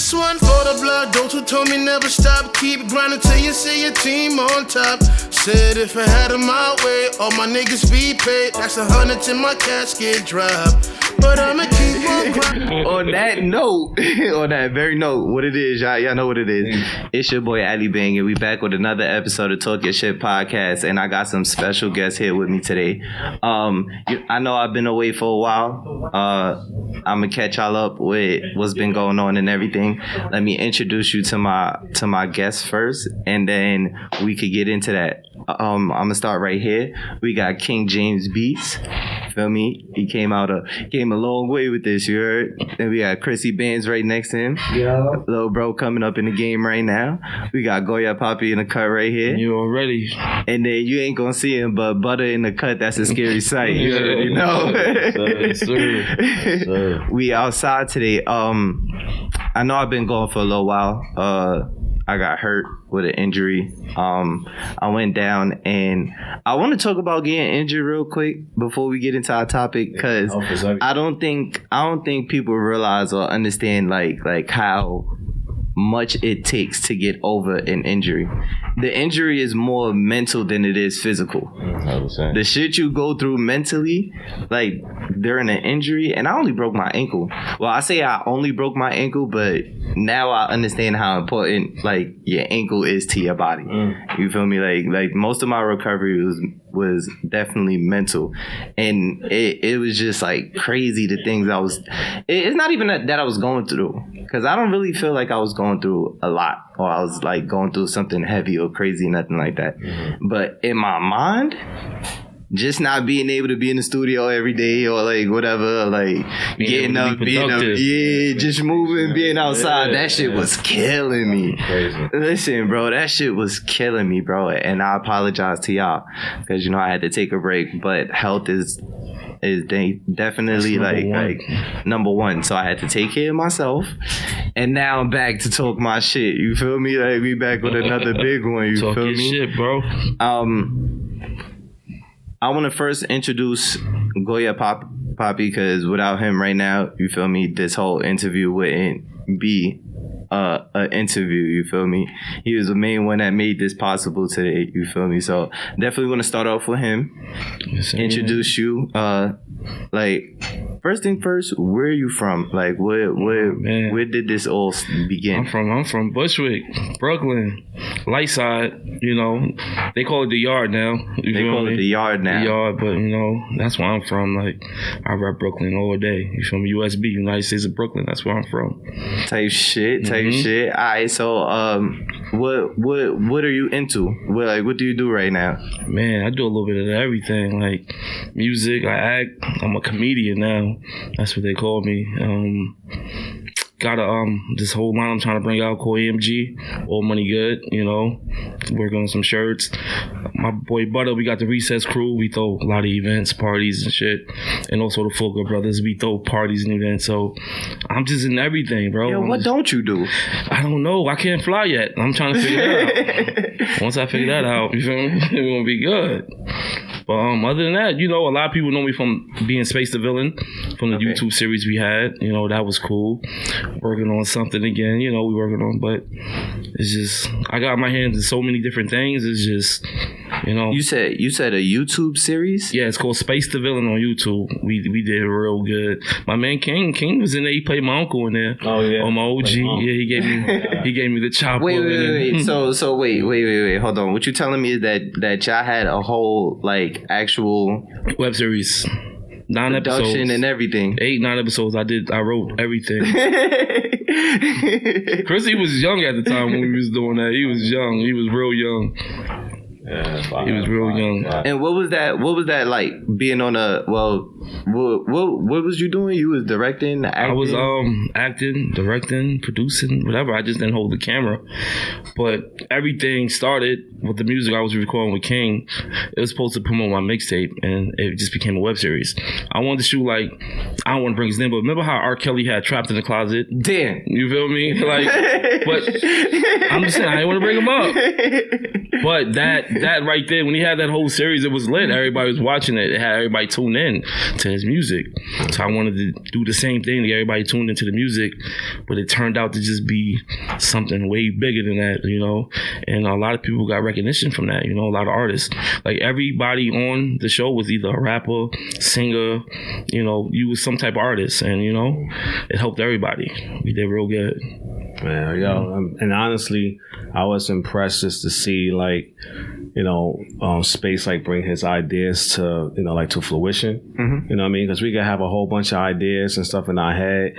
This one for the blood, those who told me never stop. Keep grinding till you see your team on top. Said if I had it my way, all my niggas be paid. That's 100 till my casket drop. But I'ma keep on grinding. On that note, on that very note, what it is, y'all know what it is. It's your boy Ali Bang, and we back with another episode of Talk Your Shit podcast. And I got some special guests here with me today. I know I've been away for a while. I'm gonna catch y'all up with what's been going on and everything. Let me introduce you to my guests first, and then we could get into that. I'm gonna start right here. We got King James Beats. Feel me? He came a long way with this, you heard? Then we got Chrissy Bands right next to him. Yeah. Little bro coming up in the game right now. We got Goya Poppy in the cut right here. You already. And then you ain't gonna see him, but Butter in the cut, that's a scary sight. You already know. Yes, sir. We outside today. I know I've been going for a little while. I got hurt with an injury. I went down, and I want to talk about getting injured real quick before we get into our topic, because I don't think people realize or understand like how much it takes to get over an injury. The injury is more mental than it is physical. 100%. The shit you go through mentally, like during an injury, and I only broke my ankle. Well, I say I only broke my ankle, but now I understand how important like your ankle is to your body. You feel me? Like most of my recovery was definitely mental, and it was just like crazy the things I was. It's not even that I was going through, because I don't really feel like I was going through a lot, or I was like going through something heavy or crazy, nothing like that. But in my mind, just not being able to be in the studio every day or like whatever, like getting up, just moving, being outside, that shit was killing me. Crazy. Listen, bro, that shit was killing me, bro. And I apologize to y'all, because I had to take a break, but health is definitely like number one. So I had to take care of myself, and now I'm back to talk my shit. You feel me? Like we back with another big one. You Talk feel your me? shit, bro. I want to first introduce Goya Poppy, because without him right now, you feel me, this whole interview wouldn't be an interview, you feel me? He was the main one that made this possible today, you feel me? So definitely want to start off with him. Yes, Introduce you. Like, first thing first, where are you from? Like, where did this all begin? I'm from Bushwick, Brooklyn, light side. They call it the Yard now. They call it the Yard now. The Yard, but that's where I'm from. Like, I rap Brooklyn all day. You feel me? USB, United States of Brooklyn. That's where I'm from. Type shit. All right. So, what are you into? What do you do right now? Man, I do a little bit of everything, like music. I act. I'm a comedian now. That's what they call me. Got this whole line I'm trying to bring out called AMG, All Money Good, working on some shirts. My boy Butter, we got the Recess Crew. We throw a lot of events, parties and shit. And also the Fulker Brothers, we throw parties and events. So I'm just in everything, bro. Yo, what don't you do? I don't know. I can't fly yet. I'm trying to figure that out. Once I figure that out, you feel me? It's gonna be good. But other than that, a lot of people know me from being Space the Villain, from the YouTube series we had. That was cool. Working on something again, we working on, but it's just, I got my hands in so many different things. It's just, You said a YouTube series? Yeah, it's called Space the Villain on YouTube. We did real good. My man King was in there. He played my uncle in there. Oh yeah. On my OG. Yeah, he gave me the chopper. Wait. So wait. Hold on. What you telling me is that y'all had a whole like actual web series. 9 production episodes and everything. 9 episodes. I wrote everything. Chrissy was young at the time when we was doing that. He was young. He was real young. Yeah, he was real young. And what was that like being on a what was you doing? You was directing, acting? I was acting, directing, producing, whatever. I just didn't hold the camera. But everything started with the music I was recording with King. It was supposed to promote my mixtape, and it just became a web series. I wanted to shoot I don't want to bring his name, but remember how R. Kelly had Trapped in the Closet? Damn. You feel me? But I'm just saying, I didn't want to bring him up. But that that right there, when he had that whole series, it was lit. Everybody was watching it. It had everybody tuned in to his music. So I wanted to do the same thing to get everybody tuned into the music, but it turned out to just be something way bigger than that, you know. And a lot of people got recognition from that, you know, a lot of artists. Like everybody on the show was either a rapper, singer, you know, you was some type of artist, and you know, it helped everybody. We did real good. Man, and honestly, I was impressed just to see, like, you know, Space like bring his ideas to, you know, like to fruition. Mm-hmm. You know what I mean? Because we could have a whole bunch of ideas and stuff in our head,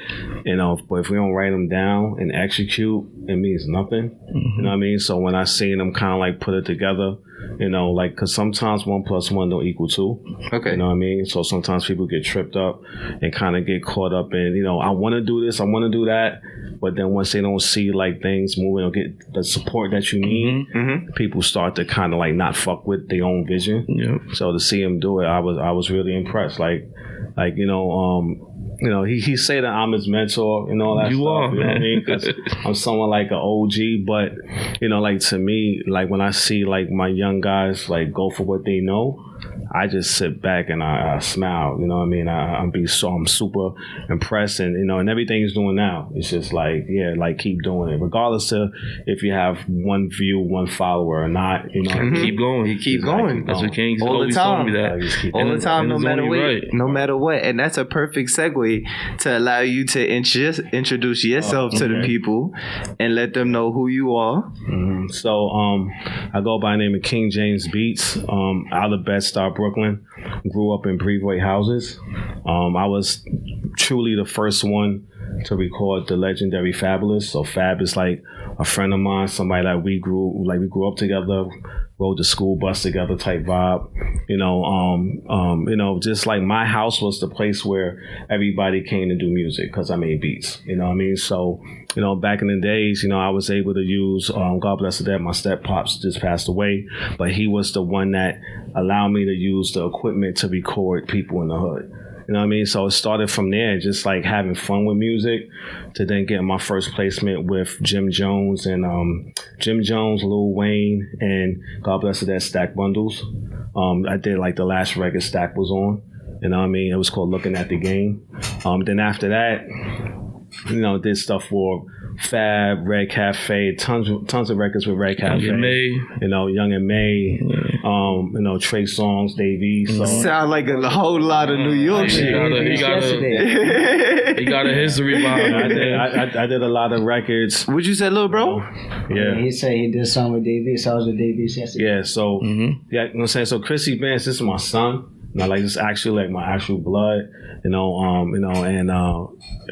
you know, but if we don't write them down and execute, it means nothing. Mm-hmm. You know what I mean? So when I seen them kind of like put it together, you know, like, because sometimes 1 + 1 don't equal 2. Okay. You know what I mean? So sometimes people get tripped up and kind of get caught up in, you know, I want to do this, I want to do that. But then once they don't see like things moving or get the support that you need, people start to kind of like not fuck with their own vision. Yep. So to see him do it, I was really impressed. Like you know, he say that I'm his mentor and all that you stuff. Are, you know man. what I mean? Because I'm someone like an OG, but you know, like to me, like when I see like my young guys like go for what they know, I just sit back and I smile. You know what I mean? I'm super impressed, and you know, and everything he's doing now, it's just like, yeah, like keep doing it, regardless of if you have 1 view, 1 follower or not. You know, Keep going. You keep going. That's what King's all the always told time. me that. All the time, no it's matter only what. right. No matter what. And that's a perfect segue to allow you to introduce yourself to the people and let them know who you are. Mm-hmm. So I go by the name of King James Beats, out of Bed-Stuy, Brooklyn. Grew up in Brevoort houses. I was truly the first one to record the legendary Fabulous. So Fab is like a friend of mine, somebody that we grew up together, rode the school bus together type vibe. You know, just like my house was the place where everybody came to do music because I made beats. You know what I mean? So, you know, back in the days, you know, I was able to use, God bless the dead, my step pops just passed away, but he was the one that allowed me to use the equipment to record people in the hood. You know what I mean? So it started from there, just like having fun with music, to then getting my first placement with Jim Jones, Lil Wayne, and God bless the dead, Stack Bundles. I did like the last record Stack was on. You know what I mean? It was called Looking at the Game. Then after that, you know, did stuff for Fab, Red Cafe, tons of records with Red Cafe. Young and May. You know, Young and May. You know, Trey Songz, Dave East. So. Sound like a whole lot of New York shit. He got a history behind it. I did a lot of records. What'd you say, little bro? Yeah. He said he did something with Dave East. I was with Dave East yesterday. Yeah, so, yeah, you know what I'm saying? So Chrissy Vance, this is my son. You know, like, this is actually like my actual blood, and I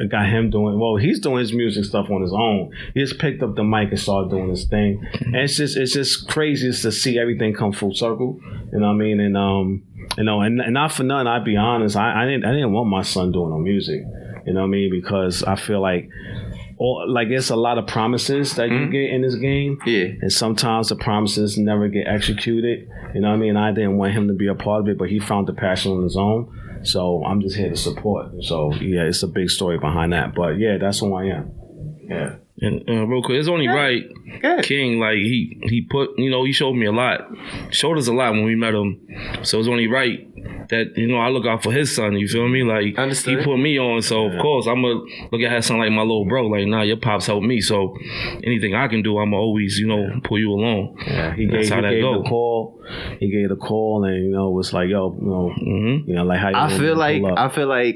got him he's doing his music stuff on his own. He just picked up the mic and started doing his thing. And it's just crazy just to see everything come full circle. You know what I mean? And, and not for nothing, I'd be honest, I didn't want my son doing no music. You know what I mean? Because I feel like, it's a lot of promises that you get in this game. Yeah. And sometimes the promises never get executed. You know what I mean? I didn't want him to be a part of it, but he found the passion on his own. So I'm just here to support. So yeah, it's a big story behind that. But yeah, that's who I am. Yeah. And real quick, it's only right. King, like he put, you know, he showed me a lot. Showed us a lot when we met him. So it's only right that, you know, I look out for his son, you feel me? Like, he put me on, so of course I'm gonna look at his son like my little bro. Like, nah, your pops helped me, so anything I can do, I'm always, you know, pull you along. Yeah, he gave the call. He gave the call, and you know, was like, yo, you know, like how you I feel like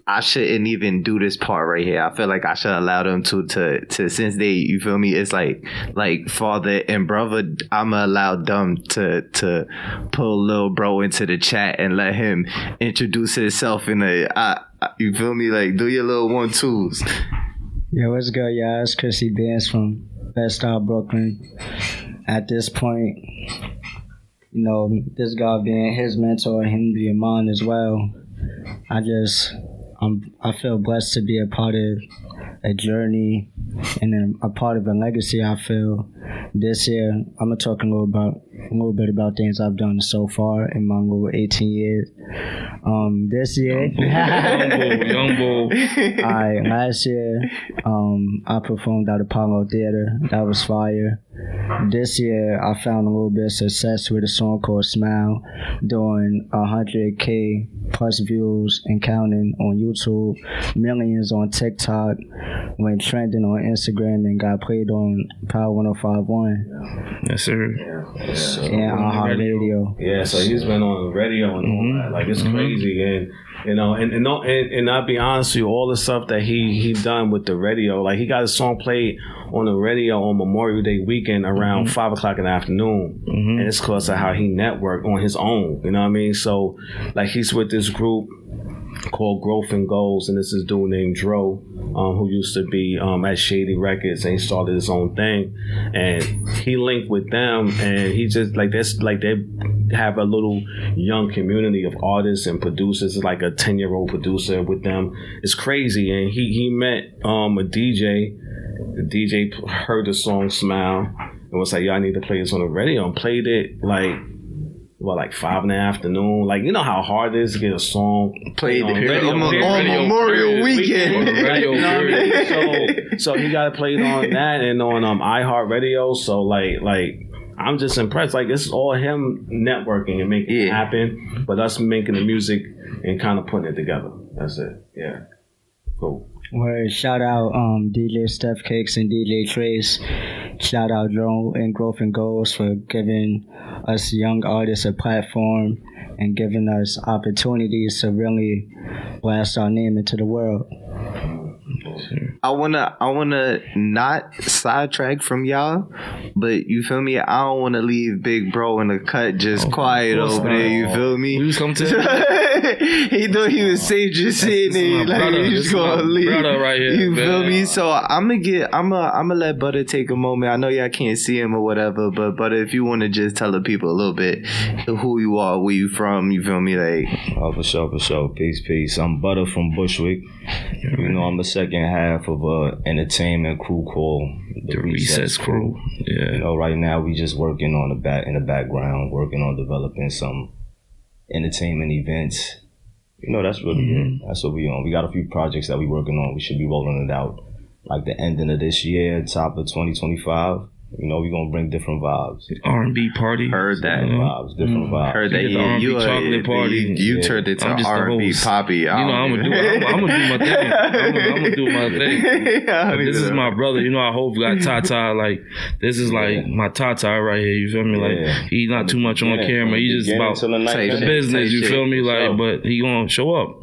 I shouldn't even do this part right here. I feel like I should allow them to since they, you feel me, it's like father and brother, I'ma allow them to pull little bro into the chat and let him introduce himself in you feel me, like do your little 1-2s. Yo, what's good, y'all? It's Chrissy Vance from Bed-Stuy, Brooklyn. At this point, you know, this guy being his mentor, him being mine as well, I feel blessed to be a part of a journey and a part of a legacy. I feel this year, I'm gonna talk a little about a little bit about things I've done so far in my little 18 years. This year, Young bull. Alright, last year, I performed at Apollo Theater. That was fire. This year, I found a little bit of success with a song called Smile, doing 100K plus views and counting on YouTube, millions on TikTok, went trending on Instagram, and got played on Power 105.1 Yes, sir. and iHeartRadio. Yeah, so he's been on the radio and all that. Like, it's crazy. And you know, and I'll be honest with you, all the stuff that he done with the radio, like he got a song played on the radio on Memorial Day weekend around 5 o'clock in the afternoon. And it's because of how he networked on his own. You know what I mean? So like he's with this group called Growth and Goals, and this is a dude named Dro, who used to be at Shady Records, and he started his own thing, and he linked with them, and he just like that's like they have a little young community of artists and producers. It's like a 10-year-old producer with them. It's crazy, and he met a DJ. The DJ heard the song Smile and was like, "Yo, I need to play this on the radio," and played it like 5 in the afternoon. Like, you know how hard it is to get a song Played on the radio. on radio Memorial Weekend. On the radio, You know what I period. mean? So he got it played on that and on iHeartRadio. So like I'm just impressed. Like, it's all him networking and making it happen, but us making the music and kind of putting it together. That's it. Yeah. Cool. Word, shout out DJ Steph Cakes and DJ Trace. Shout out Dro and Growth and Goals for giving us young artists a platform and giving us opportunities to really blast our name into the world. I wanna not sidetrack from y'all, but you feel me? I don't wanna leave Big Bro in the cut just quiet over there. You feel me? We was coming to He thought he was safe just sitting there, like he was gonna leave. Brother right here, You man. feel me? So I'ma let Butter take a moment. I know y'all can't see him or whatever, but Butter, if you want to just tell the people a little bit who you are, where you from, you feel me? Like, oh, for sure. Peace. I'm Butter from Bushwick. You know, I'm the second half of a entertainment crew called the Recess Crew. Yeah. You know, right now we just working on in the background, working on developing some entertainment events. You know, that's really it. That's what we on. We got a few projects that we working on. We should be rolling it out like the ending of this year, top of 2025. You know, we're gonna bring different vibes. R&B party. heard that. Different vibes. Heard that. You get the R&B You chocolate party. You turned it to I'm just the R&B host. poppy. You know, I'm gonna do my thing. I'm gonna do my thing. This is my brother. You know, I hope got Tata. Like, this is like my Tata right here. You feel me? Like, he's not too much on camera. He just about the business. You feel me? Like, but he gonna show up.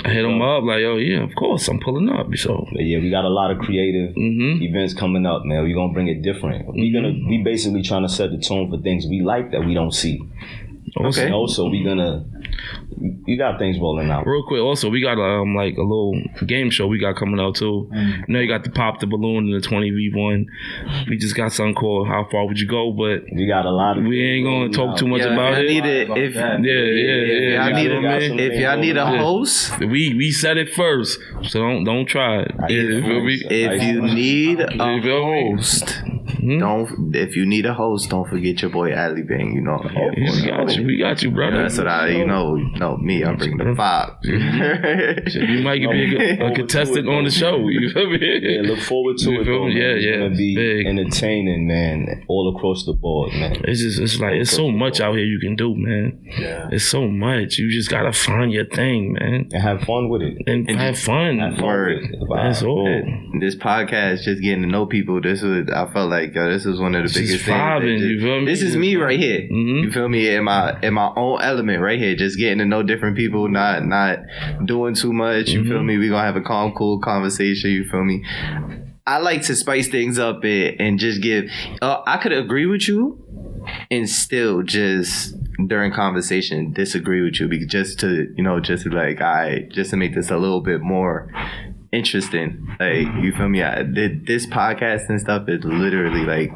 I hit him up like, yo, yeah, of course, I'm pulling up. So But yeah, we got a lot of creative events coming up, man. We're gonna bring it different. We basically trying to set the tone for things we like that we don't see. okay. You know, so we got things rolling out. Real quick, also we got like a little game show we got coming out too. You know, you got the Pop the Balloon and the 20v1. We just got something called How Far Would You Go? But We got a lot of we ain't gonna talk too much about I it. need it. If y'all need a host, We said it first, so don't try it. You feel me? if you need a You feel me? host, if you need a host, don't forget your boy Ali Bang. You know, We got you, brother. that's what know me. I'm bringing the vibe. You might be a contestant on the show. You feel me? Yeah, look forward to You it. feel Though, me? man. Yeah, It's yeah. gonna be Big. entertaining, man, all across the board, man. It's like it's so much out here you can do, man. Yeah. It's so much. You just gotta find your thing, man, And have fun with it. and have fun. Word. That's all. This podcast, just getting to know people. This was, I felt like this was one of the Just biggest things. vibing, you feel me? This is me right here. Mhm. You feel me? In my own element right here. Just getting to know different people, not doing too much. You feel me? We gonna have a calm, cool conversation. You feel me? I like to spice things up and just give. I could agree with you and still just during conversation disagree with you, because just to just to make this a little bit more interesting. Like, you feel me? This podcast and stuff is literally like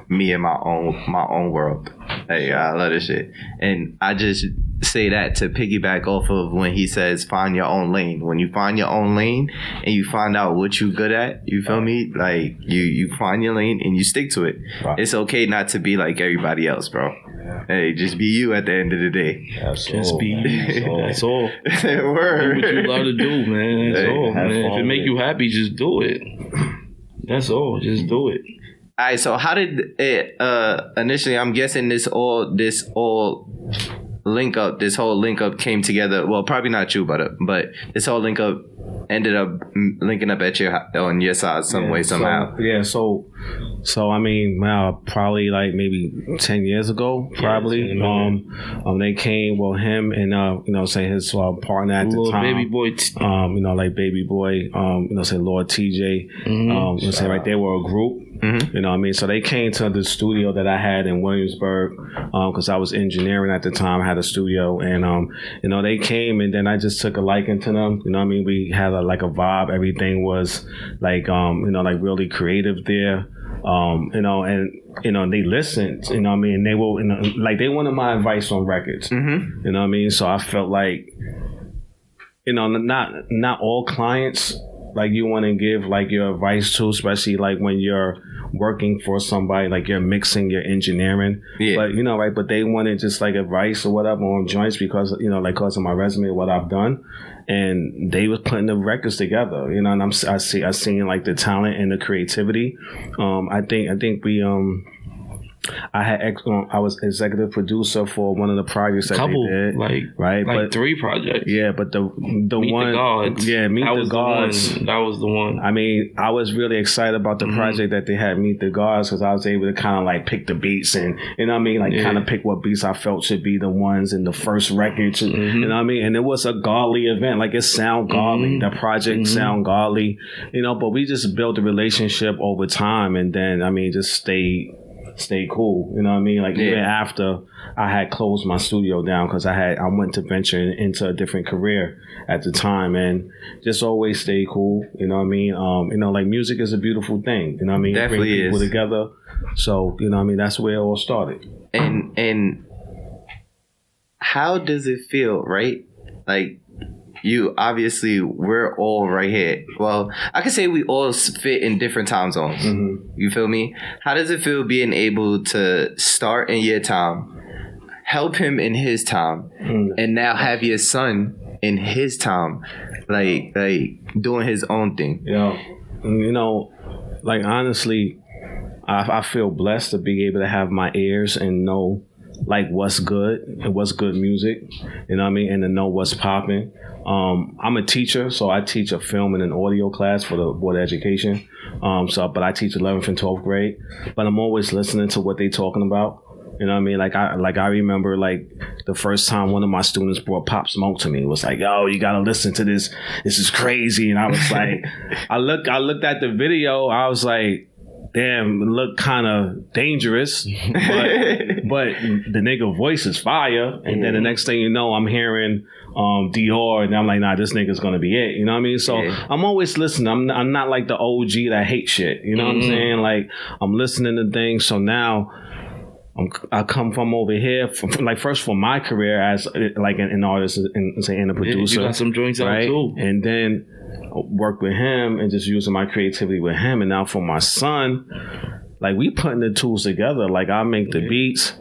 me in my own world. Like, I love this shit, and I just say that to piggyback off of when he says find your own lane. When you find your own lane and you find out what you good at, you feel me? Like, you find your lane and you stick to it. Right. It's okay not to be like everybody else, bro. Hey, just be you at the end of the day. Absolutely. Just be that's all. Do Word. what you love to do, man. That's Hey, all, have man. fun If it make with you happy, just do it. That's all. Just do it. All right, so how did it initially? I'm guessing this all link up. This whole link up came together. Well, probably not you, but this whole link up ended up linking up at on your side some way somehow. So I mean, wow, probably like maybe 10 years ago, probably. They came, well, him and say his partner at the time, baby boy. like Baby Boy, say Lord TJ, say right, they were a group. Mm-hmm. You know what I mean? So they came to the studio that I had in Williamsburg because I was engineering at the time. I had a studio, and they came, and then I just took a liking to them. You know what I mean? We had a vibe. Everything was like like really creative there. And they listened. You know what I mean? They were they wanted my advice on records. Mm-hmm. You know what I mean? So I felt like not all clients like you want to give like your advice to, especially like when you're working for somebody, like you're mixing your engineering. Yeah. But right, but they wanted just like advice or whatever on joints because because of my resume, what I've done, and they was putting the records together. And I seen like the talent and the creativity. I think we I was executive producer for one of the projects that they did, right? But 3 projects. Yeah, but the Meet one, the Gods. yeah, Meet that the was Gods. That was the one. I mean, I was really excited about the project that they had, Meet the Gods, because I was able to kind of like pick the beats and kind of pick what beats I felt should be the ones in the first record. You know what I mean? And it was a godly event, like it sound godly. The project sound godly, but we just built a relationship over time, and then just stay cool. You know what I mean? Like even after I had closed my studio down because I went to venture into a different career at the time, and just always stay cool. You know what I mean? Like music is a beautiful thing. You know what I mean? Definitely Bring people is. together. So you know what I mean? That's where it all started. And how does it feel, right? Like you obviously, we're all right here. Well, I could say we all fit in different time zones. You feel me? How does it feel being able to start in your time, help him in his time, and now have your son in his time, like doing his own thing? Like honestly, I feel blessed to be able to have my ears and know like what's good and what's good music, you know what I mean, and to know what's popping. I'm a teacher, so I teach a film and an audio class for the Board of Education. But I teach 11th and 12th grade. But I'm always listening to what they talking about. You know what I mean? I remember like the first time one of my students brought Pop Smoke to me. It was like, yo, you gotta listen to this. This is crazy. And I was like, I looked at the video. I was like, damn, it looked kind of dangerous, but the nigga voice is fire. And then the next thing you know, I'm hearing Dior, and I'm like, nah, this nigga's gonna be it. You know what I mean? So I'm always listening. I'm not like the OG that hate shit. You know what I'm saying? Like I'm listening to things. So now I come from over here, first for my career as like an artist and a producer. You got some joints out too, and then work with him and just using my creativity with him. And now for my son, like we putting the tools together. Like I make the beats,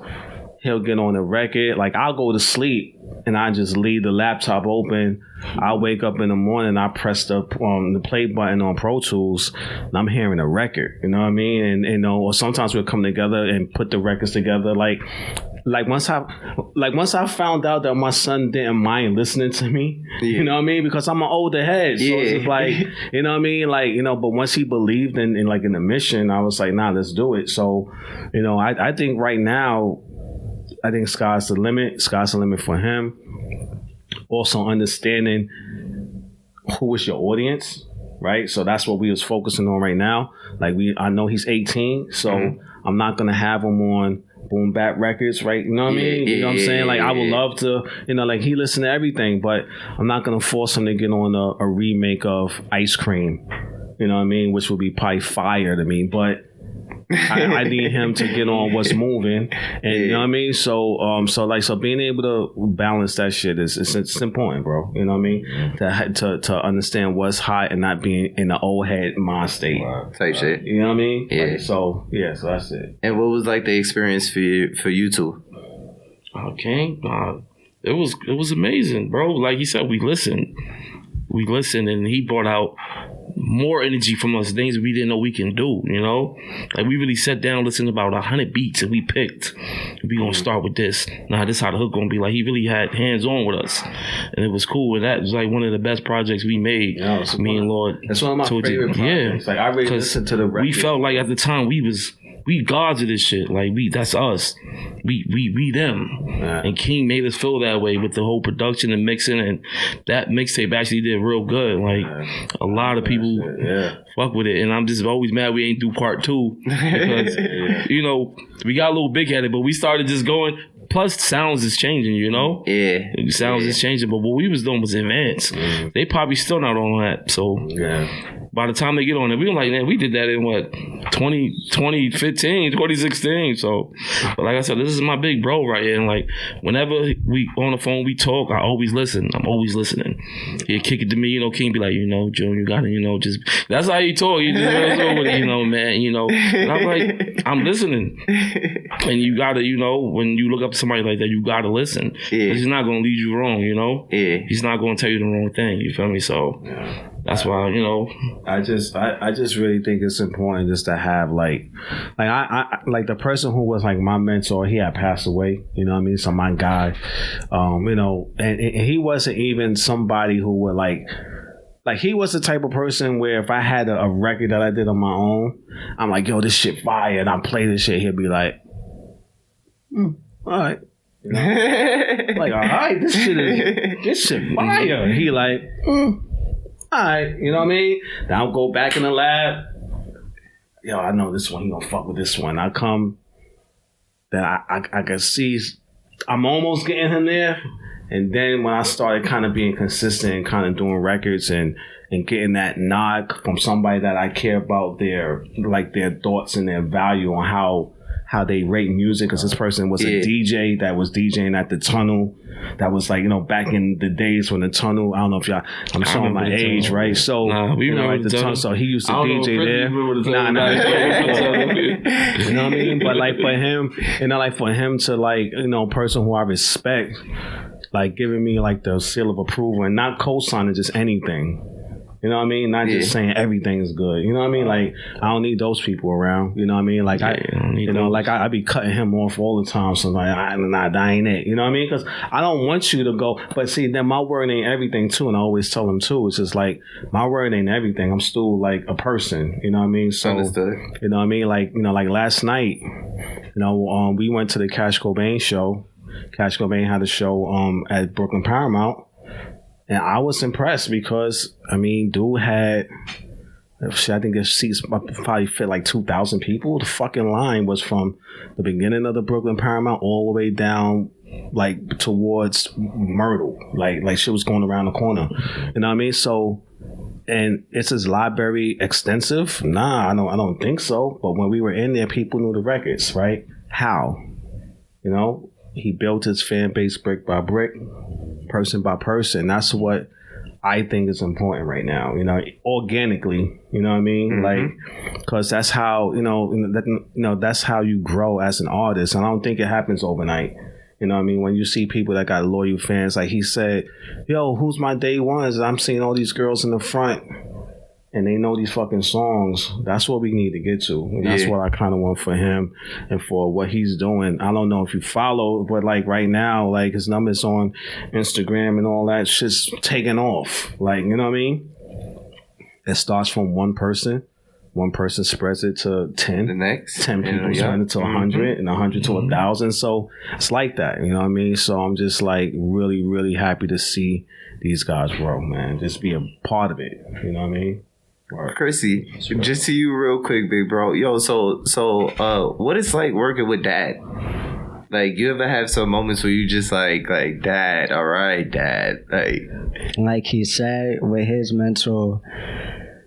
he'll get on the record. Like I'll go to sleep and I just leave the laptop open. I wake up in the morning, I press the play button on Pro Tools, and I'm hearing a record. You know what I mean? And or sometimes we'll come together and put the records together. Like once I found out that my son didn't mind listening to me, you know what I mean? Because I'm an older head, so it's just like, you know what I mean? Like, but once he believed in the mission, I was like, nah, let's do it. So, I think right now, I think sky's the limit. Sky's the limit for him. Also understanding who is your audience, right? So that's what we was focusing on right now. Like I know he's 18, so I'm not gonna have him on boom bap records, right? You know what I mean? You know what I'm saying? Like I would love to, like he listen to everything, but I'm not gonna force him to get on a remake of Ice Cream. You know what I mean? Which would be probably fire to me, but I need him to get on what's moving, and you know what I mean. So being able to balance that shit it's important, bro. You know what I mean? To understand what's hot and not being in the old head mind state type shit. You know what I mean? Yeah. Like, so that's it. And what was like the experience for you two? King, it was amazing, bro. Like he said, we listened, and he brought out more energy from us, things we didn't know we can do, you know? Like we really sat down, listened to about 100 beats, and we picked, we gonna start with this. Nah, this how the hook gonna be. Like he really had hands on with us, and it was cool. And that was like one of the best projects we made. Yeah, me and Lord. That's one of my favorite projects. Like I really listened to the record. We felt like at the time we gods of this shit. Like that's us. We them. Yeah. And King made us feel that way with the whole production and mixing, and that mixtape actually did real good. Like a lot of people fuck with it, and I'm just always mad we ain't do part 2 because you know we got a little big headed, but we started just going. Plus, sounds is changing, you know? Yeah. Sounds is changing, but what we was doing was advanced. They probably still not on that. So, by the time they get on it, we were like, man, we did that in what, 2015, 2016. So, but like I said, this is my big bro right here. And like, whenever we on the phone, we talk, I always listen. I'm always listening. He'll kick it to me, you know, King be like, you know, Joe, you gotta, you know, just, that's how you talk. You just with it, you know, man, you know. And I'm like, I'm listening. And you gotta, you know, when you look up somebody like that, you gotta listen. He's not gonna lead you wrong, you know. He's not gonna tell you the wrong thing. You feel me? So that's why, you know. I just really think it's important just to have like I like the person who was like my mentor. He had passed away. You know what I mean? So my guy, you know, and he wasn't even somebody who would like he was the type of person where if I had a record that I did on my own, I'm like, yo, this shit fire, and I play this shit. He'll be like, all right. You know? Like, all right, this shit fire. He like, all right, you know what I mean? Then I'll go back in the lab. Yo, I know this one, he gonna fuck with this one. I come, then I can see I'm almost getting him there. And then when I started kind of being consistent and kind of doing records and getting that nod from somebody that I care about their thoughts and their value on how they rate music, because this person was a DJ that was DJing at the Tunnel. That was like, you know, back in the days when the Tunnel, I don't know if y'all, I'm showing my age, right? So, we you know, like the Tunnel, so he used to DJ there. You know what I mean? But like for him, you know, like for him to like, you know, person who I respect, like giving me like the seal of approval and not co-signing just anything. You know what I mean? Not just saying everything is good. You know what I mean? Like, I don't need those people around. You know what I mean? Like, I be cutting him off all the time. So, like, that ain't it. You know what I mean? Because I don't want you to go. But see, then my word ain't everything, too. And I always tell them, too. It's just like, my word ain't everything. I'm still, like, a person. You know what I mean? So, understood. You know what I mean? Like, you know, like last night, you know, we went to the Cash Cobain show. Cash Cobain had a show at Brooklyn Paramount. And I was impressed because, I mean, dude had, I think his seats probably fit like 2,000 people. The fucking line was from the beginning of the Brooklyn Paramount all the way down, like, towards Myrtle. Like shit was going around the corner. You know what I mean? So, and is his library extensive? Nah, I don't think so. But when we were in there, people knew the records, right? How? You know? He built his fan base brick by brick, person by person. That's what I think is important right now, you know, organically, you know what I mean? Mm-hmm. Like, because that's how, that's how you grow as an artist. And I don't think it happens overnight. You know what I mean? When you see people that got loyal fans, like he said, yo, who's my day ones? I'm seeing all these girls in the front and they know these fucking songs. That's what we need to get to. And that's what I kind of want for him and for what he's doing. I don't know if you follow, but like right now, like his numbers on Instagram and all that shit's taking off. Like, you know what I mean? It starts from one person. One person spreads it to 10. The next 10 people spread it to 100 and 100 to 1,000. So it's like that, you know what I mean? So I'm just like really, really happy to see these guys grow, man. Just be a part of it, you know what I mean? Chrissy, just to you real quick, big bro. Yo, so what it's like working with Dad? Like, you ever have some moments where you just like Dad, all right, Dad, like he said with his mentor,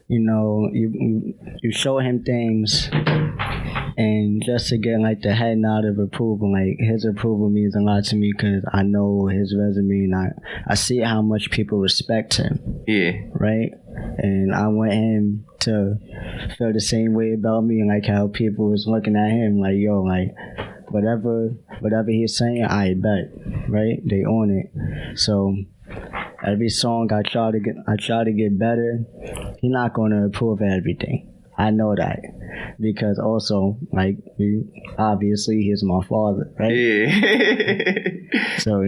you know, you show him things, and just to get like the head nod of approval, like his approval means a lot to me because I know his resume and I see how much people respect him. Yeah. Right? And I want him to feel the same way about me, like how people was looking at him, like, yo, like, whatever whatever he's saying, I bet, right? They own it. So every song I try to get better. He's not gonna approve everything. I know that because also obviously he's my father, right? Yeah. So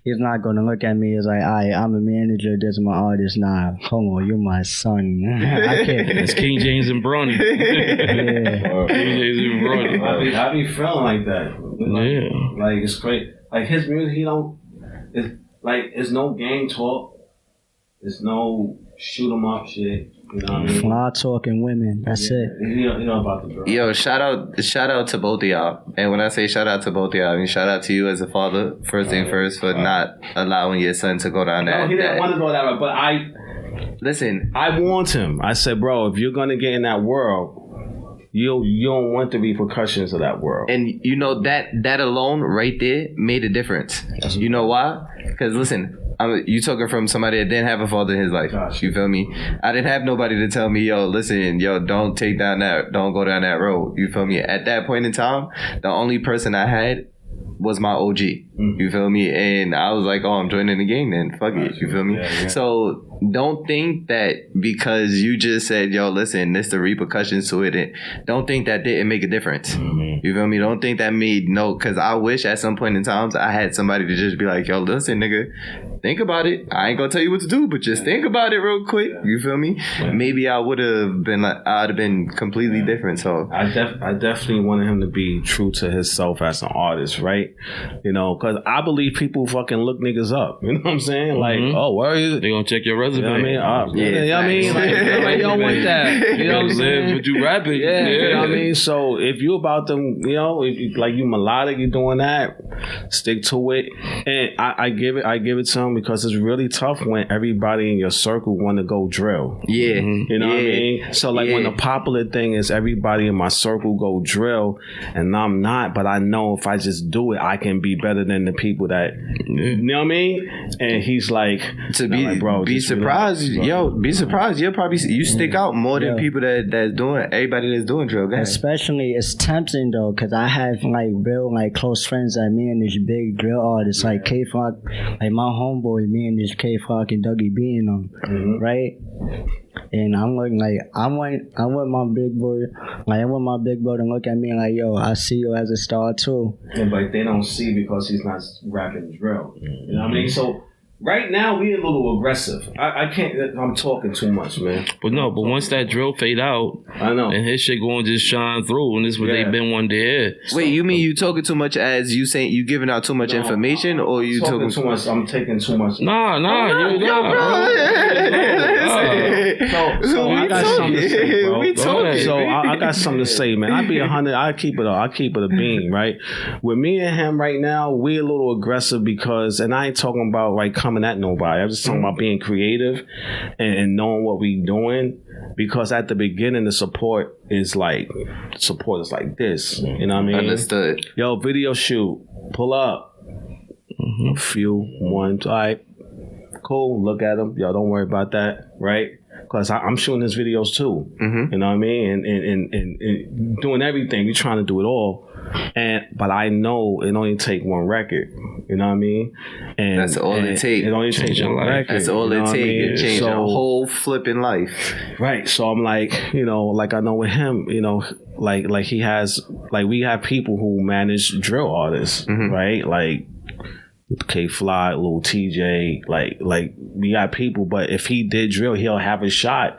he's not gonna look at me as like, I'm a manager, this is my artist. Nah, hold on, you're my son. I can't. It's King James and Bronny. Yeah. King James and Bronny. I be feeling like that. Yeah. Like it's great. Like his music, it's no gang talk. It's no shoot 'em up shit. You know what I mean? Fly talking women. That's it. You know about the girl. Yo, shout out to both of y'all. And when I say shout out to both of y'all, I mean shout out to you as a father, first thing first, for not allowing your son to go down that. No, he didn't want to go that way, but Listen, I warned him. I said, bro, if you're gonna get in that world, you don't want the repercussions of that world. and you know that alone right there made a difference. You know why? Because listen, you talking from somebody that didn't have a father in his life. Gosh. You feel me? I didn't have nobody to tell me, yo, listen, yo, don't go down that road. You feel me? At that point in time, the only person I had was my OG. You feel me? And I was like, oh, I'm joining the gang then. Fuck it. You feel me? Yeah. So don't think that because you just said, yo, listen, there's the repercussions to it. And don't think that didn't make a difference. You feel me? Don't think that made no, because I wish at some point in times I had somebody to just be like, yo, listen, nigga, think about it. I ain't gonna tell you what to do, but just think about it real quick. You feel me? Maybe I would have been like, I'd have been completely different. So I definitely wanted him to be true to himself as an artist, right? You know, because I believe people fucking look niggas up. You know what I'm saying? Like, oh, where are you? They gonna check your resume. You know what I mean? Yeah, you know what I mean? Like, you don't want that. You know what I'm saying? But you rapping. Yeah, you know what I mean? So if you about them, you know, if you, like you melodic, you're doing that, stick to it. And I give it to him because it's really tough when everybody in your circle want to go drill. yeah. You know what I mean? So like when the popular thing is everybody in my circle go drill and I'm not, but I know if I just do it, I can be better than the people that, you know what I mean? And he's like, To be like, bro, be just surprised, relax, bro. yo, be surprised. You stick out more than Yeah. people that's doing everybody that's doing drill. Go ahead. Especially, it's tempting though, cause I have like real like close friends that me and this big drill artists like K Flock, like my homeboy, me and this K Flock and Dougie B and them, right? And I'm looking like I want my big boy, like I want my big brother to look at me like, yo, I see you as a star too. Yeah, but they don't see because he's not rapping drill. You know what I mean? So right now we a little aggressive. I can't. I'm talking too much, man. But no, but once that drill fade out I know. and his shit going to just shine through, and this is what Yeah. they been one day. Wait, you mean you talking too much as you saying you giving out too much information, or you talking too much? I'm taking too much. Nah, you So I got something to say, bro. We talking. So I got something to say, man. I be 100. I keep it a bean, right? With me and him right now, we a little aggressive because, and I ain't talking about like coming at nobody. I'm just talking about being creative and knowing what we doing. Because at the beginning, the support is like this. You know what I mean? Understood. Yo, video shoot, pull up. A few, one, all right, cool. Look at them. Yo, don't worry about that, right? Because I'm shooting his videos too. You know what I mean? And doing everything. We trying to do it all. But I know it only take one record. You know what I mean? And That's all it take. It only takes one record. That's all you know it what I take. mean? It changed So- your whole flipping life. Right. So I'm like, you know, like I know with him, you know, like he has, like we have people who manage drill artists, right? Like K Fly, Lil TJ, like we got people, but if he did drill, he'll have a shot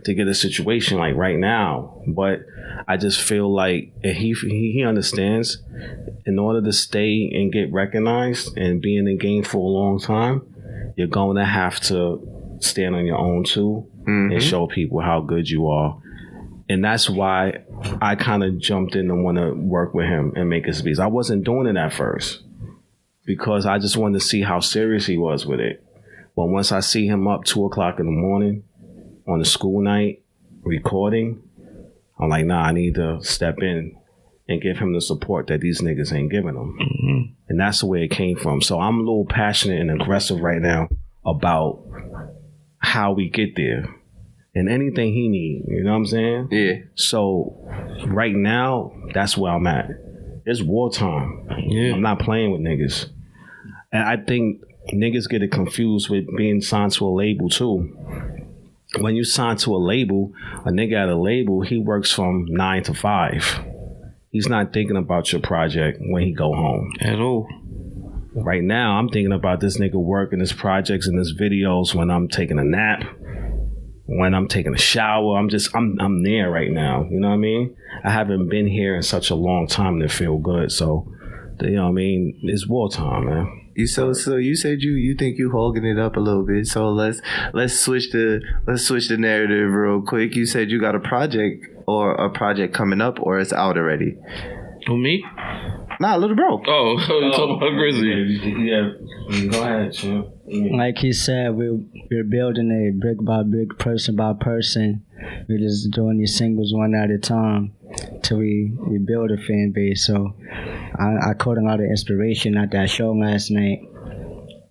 to get a situation like right now. But I just feel like he understands in order to stay and get recognized and be in the game for a long time, you're going to have to stand on your own too and show people how good you are. And that's why I kind of jumped in and want to work with him and make his beats. I wasn't doing it at first because I just wanted to see how serious he was with it. But once I see him up 2:00 in the morning on a school night recording, I'm like, nah, I need to step in and give him the support that these niggas ain't giving him. And that's the way it came from. So I'm a little passionate and aggressive right now about how we get there and anything he need. You know what I'm saying? Yeah. So right now, that's where I'm at. it's wartime. Yeah. I'm not playing with niggas. And I think niggas get it confused with being signed to a label too. When you sign to a label, a nigga at a label, he works from 9 to 5. He's not thinking about your project when he go home. At all. Right now, I'm thinking about this nigga working his projects and his videos when I'm taking a nap, when I'm taking a shower. I'm there right now. You know what I mean? I haven't been here in such a long time to feel good. So, you know what I mean? It's wartime, man. You so you said you think you holding it up a little bit. So let's switch the narrative real quick. You said you got a project coming up, or it's out already. Who, me? Nah, little bro. Oh, you talking about Grizzly? Yeah, go ahead, champ. Like he said, we're building a brick by brick, person by person. We're just doing these singles one at a time till we build a fan base. So I caught a lot of inspiration at that show last night,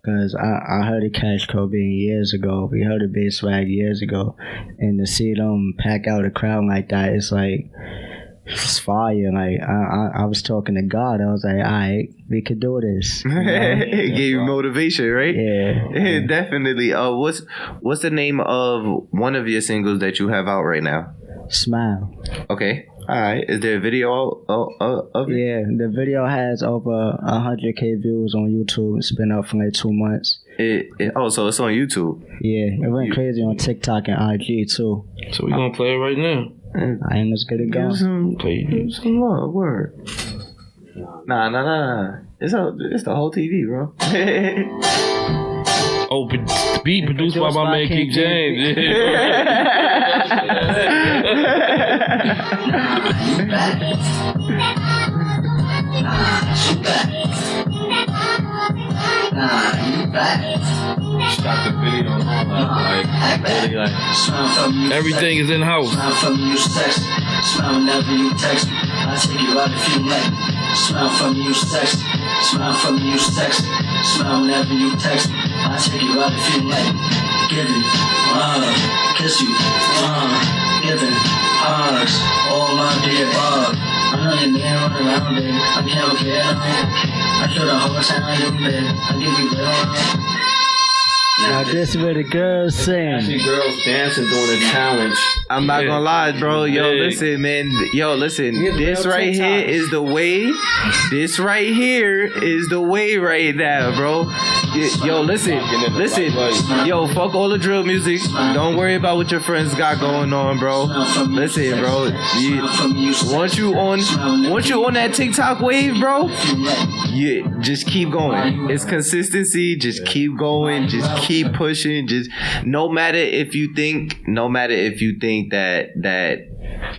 because I heard of Cash Cobain years ago. We heard of Bass Swag years ago. And to see them pack out a crowd like that, it's like, it's fire. Like I was talking to God. I was like, all right, we could do this. You know? It gave you motivation, right? Yeah. Definitely. What's the name of one of your singles that you have out right now? Smile. Okay. All right. Is there a video of it? Yeah, the video has over 100K views on YouTube. It's been up for like 2 months. So it's on YouTube. Yeah, it went crazy on TikTok and IG too. So we gonna play it right now. I ain't let's get it going. Give some love, word. Nah. It's the whole TV, bro. Oh, the beat produced by my man King James. Stop the video and all that. Like, Everything is in house. Smile from you text. Smile whenever you text me. I'll take you out if you let me. Smile from you text. Smile from you text. Smile whenever you text me. I'll take you out if you let me. Give you kiss you, giving hugs, all my dear bug. I know you're being running around, babe. I can't care. I kill the whole town, you babe. I give you real. Now this is where the girls sing. see girls dancing doing a challenge. I'm not gonna lie, bro. Yo, listen, man. This right here is the way. This right here is the way right now, bro. Yo, listen. Yo, fuck all the drill music. Don't worry about what your friends got going on, bro. Listen, bro. Once you on that TikTok wave, bro, yeah, just keep going. It's consistency. Just keep going. Just keep pushing. Just no matter if you think that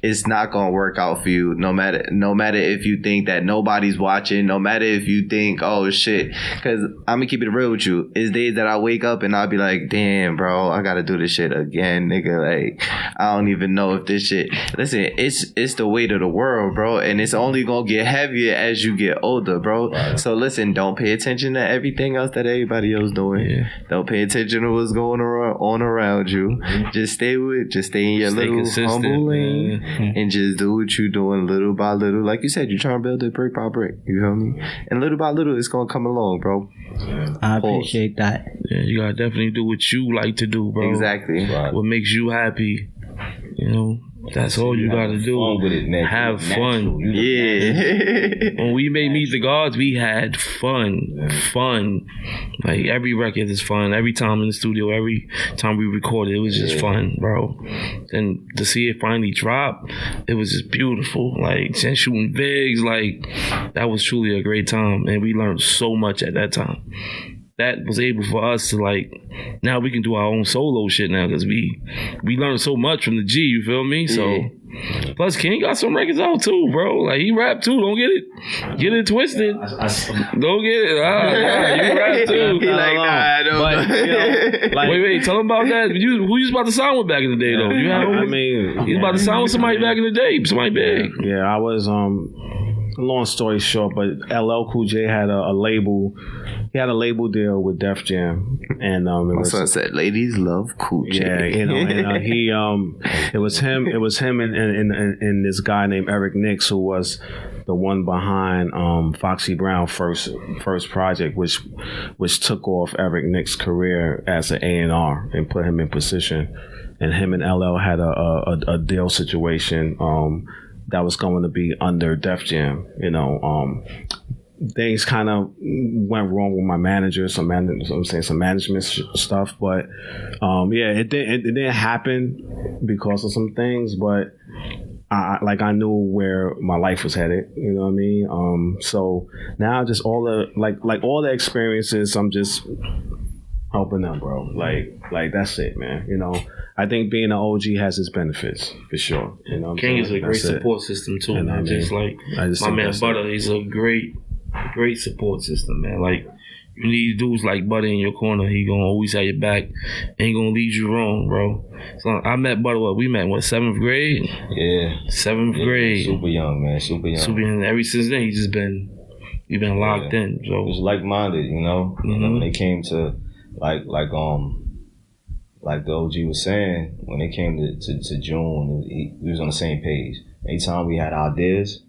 it's not gonna work out for you. No matter if you think that nobody's watching. No matter if you think, oh shit. Because I'm gonna keep it real with you. It's days that I wake up and I'll be like, damn, bro, I gotta do this shit again, nigga. Like, I don't even know if this shit. Listen, it's the weight of the world, bro, and it's only gonna get heavier as you get older, bro. Right. So listen, don't pay attention to everything else that everybody else doing. Yeah. Don't pay attention to what's going on around you. Mm-hmm. Just stay in your little humble lane, and just do what you're doing little by little. Like you said, you're trying to build it brick by brick. You feel me? And little by little, it's gonna come along, bro. I appreciate that. Yeah, you gotta definitely do what you like to do, bro. Exactly. Right. What makes you happy, you know. That's all you gotta do. With it, man. Have fun. Yeah. When we made Meet the Gods, we had fun. Yeah. Fun. Like every record is fun. Every time in the studio, every time we recorded, it was just fun, bro. And to see it finally drop, it was just beautiful. Like shooting Vigs, like that was truly a great time. And we learned so much at that time. That was able for us to like, now we can do our own solo shit now because we learned so much from the G, you feel me? So, plus King got some records out too, bro. Like he rap too, don't get it twisted. Don't get it. You rap too. He like, nah, I don't know. Wait, tell him about that. Who you was about to sign with back in the day though? You had, I mean, you was about to sign with somebody back in the day, somebody big. Yeah, I was long story short, but LL Cool J had a label. He had a label deal with Def Jam, and My son said, "Ladies love Cool J." yeah, and he it was him and this guy named Eric Nix, who was the one behind Foxy Brown first project, which took off Eric Nix's career as an A&R and put him in position. And him and LL had a deal situation that was going to be under Def Jam. Things kind of went wrong with my manager, some management stuff, but it didn't happen because of some things, but I knew where my life was headed, you know what I mean? So now just all the experiences, I'm just helping them, bro. Like that's it, man. I think being an OG has its benefits for sure. King is a great support system too, man. Just like my man Butter, he's a great support system, man. Like you need dudes like Butter in your corner. He gonna always have your back. Ain't gonna lead you wrong, bro. So I met Butter. We met 7th grade? Yeah, 7th grade. Super young, man. Super young. Ever since then, he's been locked in. So it was like-minded, when they came to like the OG was saying, when it came to June, we was on the same page. Anytime we had ideas,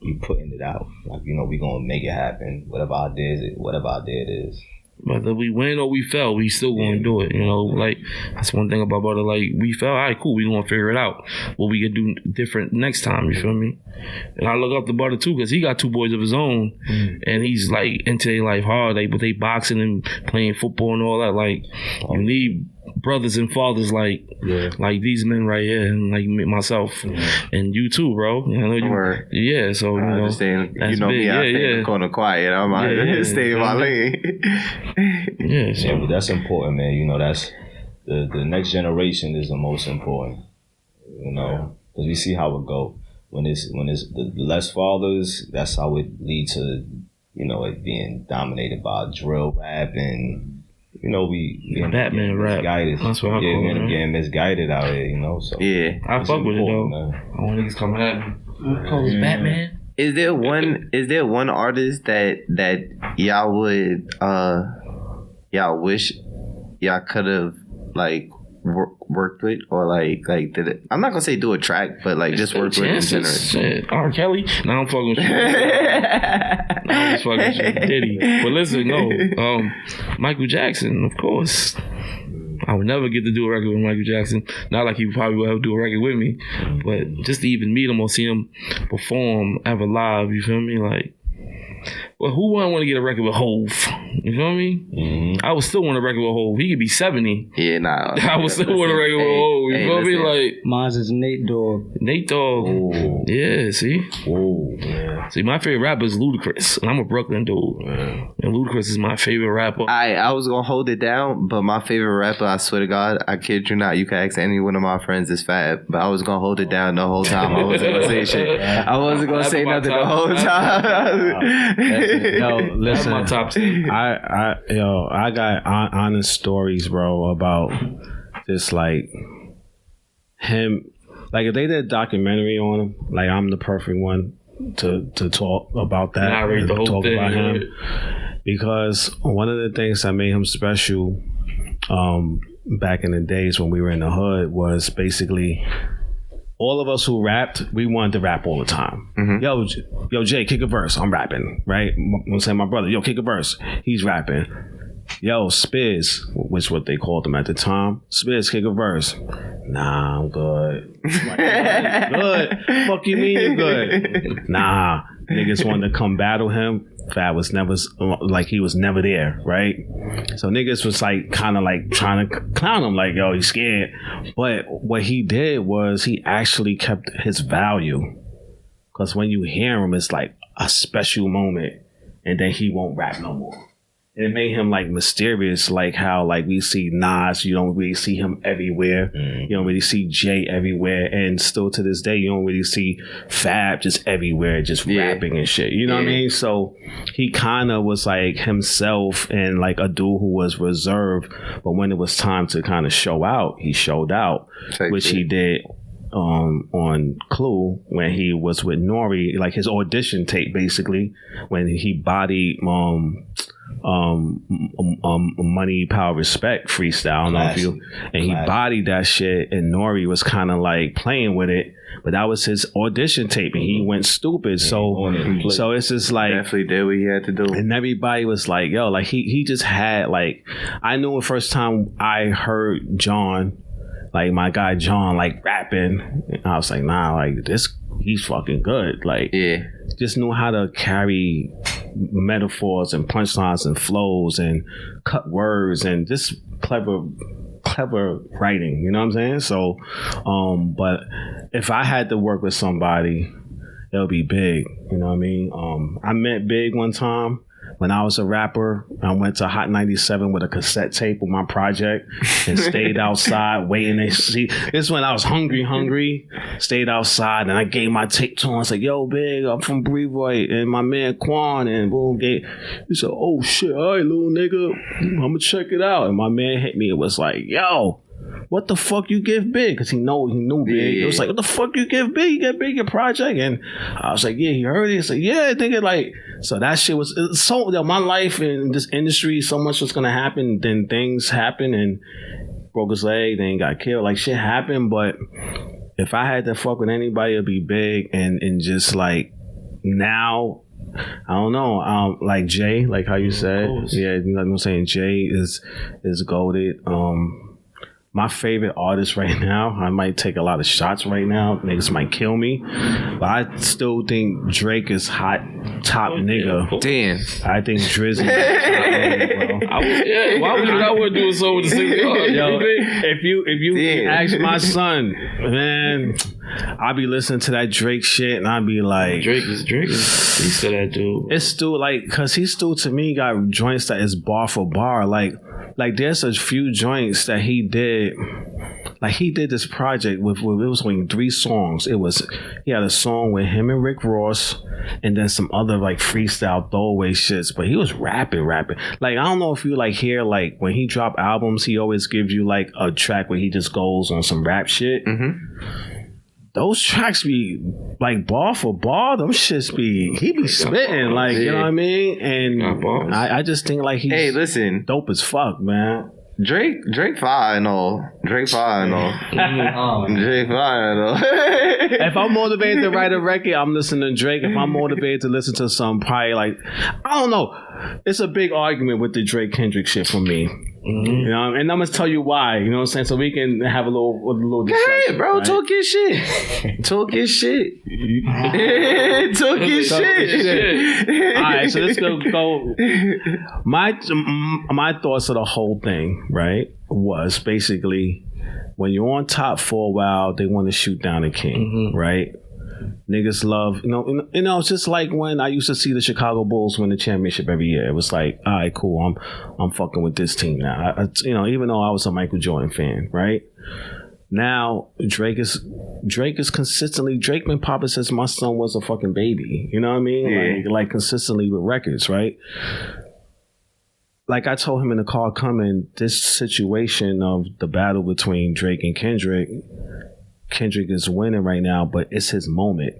we putting it out. We gonna make it happen. Whatever idea it is. Whether we win or we fail, we still gonna do it. Like that's one thing about Butter. Like we fell, all right, cool. We gonna figure it out. What we could do different next time. You feel me? And I look up to Butter too, because he got 2 boys of his own, and he's like into their life hard. Like, but they boxing and playing football and all that. Like you need brothers and fathers like these men right here, and like myself and you too, bro. Yeah. So I understand. That's me, big. I stay in the corner quiet. I'm out here stay in my lane. Yeah, but that's important, man. That's the next generation is the most important. Because we see how it go. When it's the less fathers, that's how it leads to it being dominated by drill rap and. We Batman rap. Misguided. That's what I call it. We end up getting misguided out here, So yeah, I fuck with it though. Man. I want niggas coming at me. Call this Batman. Is there one artist that y'all would y'all wish y'all could have like worked with, or like did it? I'm not gonna say do a track, but like just work with in general. Shit. R. Kelly? No, I'm fucking with you. I'm just fucking with you. Diddy. But listen, no. Michael Jackson, of course. I would never get to do a record with Michael Jackson. Not like he probably will ever do a record with me, but just to even meet him or see him perform ever live, you feel me? Like, well, who wouldn't want to get a record with Hov? You feel me? Mm-hmm. I would still want a record with Hov. He could be 70. Yeah, nah. I would still want a record with Hov. You feel me? Like, mine's is Nate Dogg. Nate Dogg. Ooh. Yeah, see? Oh, yeah. See, my favorite rapper is Ludacris, and I'm a Brooklyn dude. Yeah. And Ludacris is my favorite rapper. I was gonna hold it down, but my favorite rapper, I swear to God, I kid you not, you can ask any one of my friends, is Fab. But I was gonna hold it down the whole time. I wasn't gonna say shit. I wasn't gonna say nothing the whole time. Yo, listen, that's my top 10. I got honest stories, bro, about just like him. Like if they did a documentary on him, like I'm the perfect one to talk about that and talk about him, because one of the things that made him special back in the days when we were in the hood was basically all of us who rapped, we wanted to rap all the time. Mm-hmm. Yo, Jay, kick a verse. I'm rapping, right? I'm saying my brother, yo, kick a verse. He's rapping. Yo, Spiz, which is what they called him at the time. Spiz, kick a verse. Nah, I'm good. Good. Fuck you mean you good? Nah. Niggas wanted to come battle him. Fab was never, like, he was never there, right? So niggas was like kind of like trying to clown him, like, yo, he's scared. But what he did was he actually kept his value. Because when you hear him, it's like a special moment, and then he won't rap no more. And it made him like mysterious, like how like we see Nas, you don't really see him everywhere. You don't really see Jay everywhere, and still to this day, you don't really see Fab just everywhere, just rapping and shit. You know what I mean? So he kind of was like himself and like a dude who was reserved, but when it was time to kind of show out, he showed out, which he did on Clue when he was with Nori, like his audition tape basically, when he bodied Money, Power, Respect freestyle. I don't know if you, and he bodied that shit, and Nori was kind of like playing with it, but that was his audition tape, and he went stupid. So it's just like definitely did what he had to do, and everybody was like, yo, like he just had like, I knew the first time I heard John, like my guy John, like rapping, I was like, nah, like this, he's fucking good. Like, yeah, just knew how to carry metaphors and punchlines and flows and cut words and just clever writing, you know what I'm saying? So but if I had to work with somebody, it would be Big, you know what I mean? I met Big one time when I was a rapper. I went to Hot 97 with a cassette tape with my project and stayed outside waiting to see. This is when I was hungry, stayed outside, and I gave my tape to him. I was like, yo, Big, I'm from Brevoort, and my man Quan, and boom, he said, oh shit, all right, little nigga, I'm gonna check it out. And my man hit me. It was like, yo, what the fuck you give Big? Because he knew Big. Yeah. It was like, what the fuck you give Big? You get Big your project? And I was like, yeah, he heard it. He said, yeah, nigga, like, so that shit was so, my life in this industry, so much was gonna happen. Then things happened and broke his leg, then he got killed. Like, shit happened. But if I had to fuck with anybody, it'd be Big. And just like now, I don't know, like Jay, like how you said, yeah, you know what I'm saying? Jay is goated. My favorite artist right now, I might take a lot of shots right now. Niggas might kill me. But I still think Drake is hot top nigga. Damn. I think Drizzy is top nigga, bro. Why would you not want to do a song with the same guy? Yo, if you ask my son, man, I'll be listening to that Drake shit and I'll be like, Drake is he's still that dude. it's still like, cause he still to me got joints that is bar for bar. Like there's a few joints that he did. Like he did this project with it was only 3 songs. He had a song with him and Rick Ross, and then some other like freestyle throwaway shits. But he was rapping. Like I don't know if you like hear like when he drop albums, he always gives you like a track where he just goes on some rap shit. Mm-hmm. Those tracks be like bar for bar. Them shits he be spitting like, you know what I mean? And I just think like he's listen, dope as fuck, man. Drake fire and all. Drake fire and all. If I'm motivated to write a record, I'm listening to Drake. If I'm motivated to listen to some probably like, I don't know. It's a big argument with the Drake Kendrick shit for me. Mm-hmm. You know, and I'm gonna tell you why. You know what I'm saying? So we can have a little discussion. Hey, bro, right? Talk your shit. Talk your shit. Talk your shit. All right, so let's go. My thoughts of the whole thing, right, was basically when you're on top for a while, they want to shoot down a king, right? Niggas love, you know, it's just like when I used to see the Chicago Bulls win the championship every year. It was like, all right, cool, I'm fucking with this team now. You know, even though I was a Michael Jordan fan, right? Now Drake is consistently, Drake been popping since my son was a fucking baby. You know what I mean? Yeah. Like consistently with records, right? Like I told him in the car coming, this situation of the battle between Drake and Kendrick is winning right now, but it's his moment,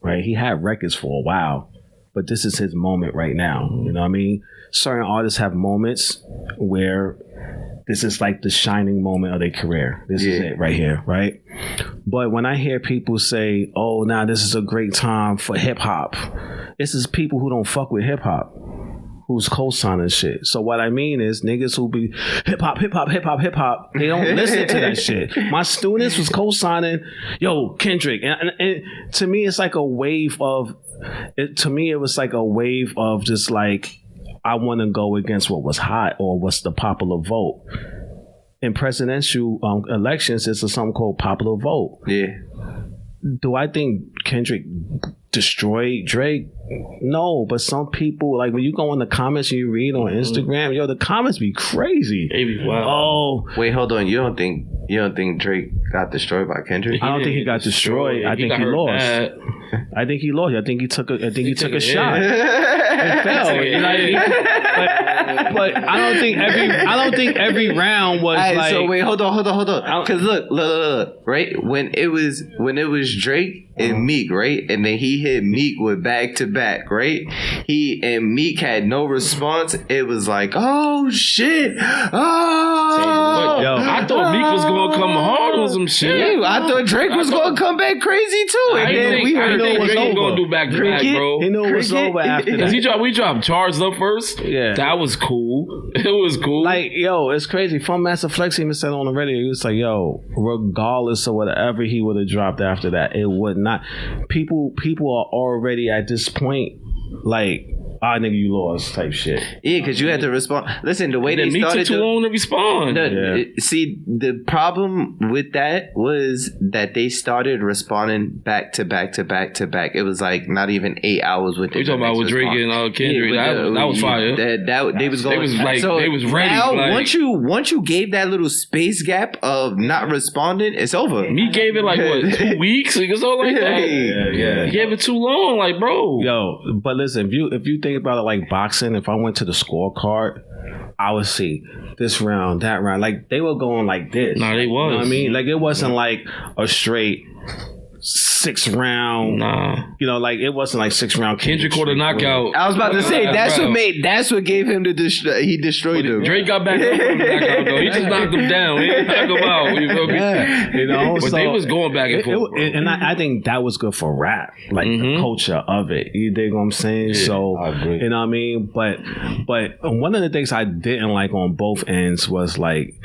right? He had records for a while, but this is his moment right now. You know what I mean? Certain artists have moments where this is like the shining moment of their career. This is it right here, right? But when I hear people say, oh, now this is a great time for hip hop, this is people who don't fuck with hip hop, who's co-signing shit. So what I mean is niggas who be hip hop, they don't listen to that shit. My students was co-signing, yo, Kendrick. And to me, it's like a wave of, it was like a wave of just like, I want to go against what was hot or what's the popular vote. In presidential elections, it's something called popular vote. Yeah. Do I think Kendrick destroyed Drake? No, but some people, like when you go in the comments and you read on Instagram, yo, the comments be crazy. They be wild. Oh, wait, hold on. You don't think Drake got destroyed by Kendrick? I don't think he got destroyed. I think he lost. I think he lost. I think he took a shot. it fell. You know what I mean? But I don't think every round was Alright, like. so wait, hold on. Cause look, right? When it was Drake and Meek, right? And then he hit Meek with back to back, right? He and Meek had no response. It was like, oh shit. Oh, Yo, I thought Meek was gonna come hard on some shit. yeah, I thought Drake was gonna come back crazy too. And I then think we heard Drake it was was over. gonna do back to back, Cricket? bro. He knew it was Cricket? over after Cause that. we dropped Charged Up first. Yeah. That was cool. It was cool. Like, yo, it's crazy. Fun Master Flex even said on the radio, he was like, yo, regardless of whatever he would have dropped after that, it would not. People are already at this point, like, nigga, you lost type shit. Yeah, because you had to respond. Listen, the way they Meek started took too long to respond. See, the problem with that was that they started responding back to back to back to back. It was like not even 8 hours with. We talking about with Drake and Kendrick. That was fire. They was going. They was ready. Now, like, once you gave that little space gap of not responding, it's over. Meek gave it like what 2 weeks or something like that. Yeah. He gave it too long, like bro. Yo, but listen, if you think about it like boxing, if I went to the scorecard, I would see this round, that round. Like they were going like this. Nah, they was. You know what I mean? Like it wasn't like a straight 6 round. Nah. You know, like it wasn't like 6 round. Kendrick caught a knockout. I was about to say that's what gave him he destroyed him. Drake got back up from the knockout though. He just knocked him down. He didn't knock him out. You feel me? Yeah, you know, But they was going back and forth. and I think that was good for rap, like the culture of it. You dig what I'm saying? Yeah, so I agree. you know what I mean. But one of the things I didn't like on both ends was like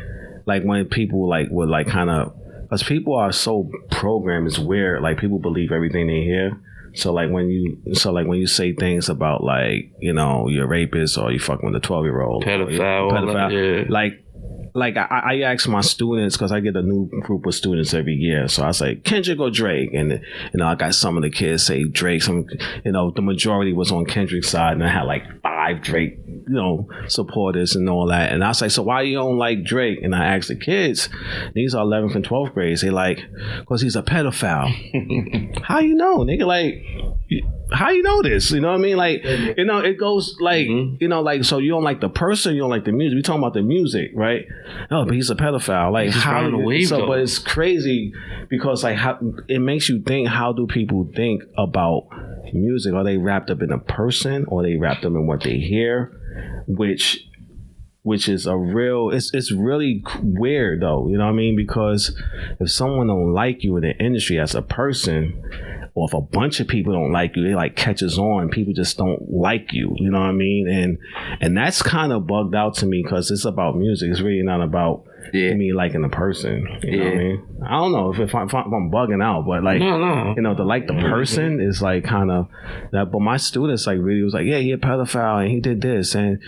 when people like would like kind of, because people are so programmed, it's weird. Like people believe everything they hear. So like when you say things about like, you know, you're a rapist or you fucking with a 12-year-old, pedophile, yeah. Like I ask my students, because I get a new group of students every year. So I say Kendrick or Drake, and you know I got some of the kids say Drake. Some, you know, the majority was on Kendrick's side, and I had like 5 Drake, you know, supporters and all that. And I say, so why you don't like Drake? And I ask the kids, these are 11th and 12th grades. They like, because he's a pedophile. How you know, nigga? Like, how you know this? You know what I mean? Like, you know, it goes like, you know, like, so you don't like the person, you don't like the music. We talking about the music, right? No, but he's a pedophile. Like, He's how? running away, though. But it's crazy because like, how it makes you think. How do people think about music? Are they wrapped up in a person, or are they wrapped up in what they hear? Which is a real, it's really weird though, you know what I mean? Because if someone don't like you in the industry as a person, or if a bunch of people don't like you, they like catches on, people just don't like you, you know what I mean? And that's kind of bugged out to me, because it's about music. It's really not about me liking the person, you know what I mean? I don't know if I'm bugging out, but like, No. you know, to like the person is like kind of that. But my students like really was like, yeah, he a pedophile and he did this and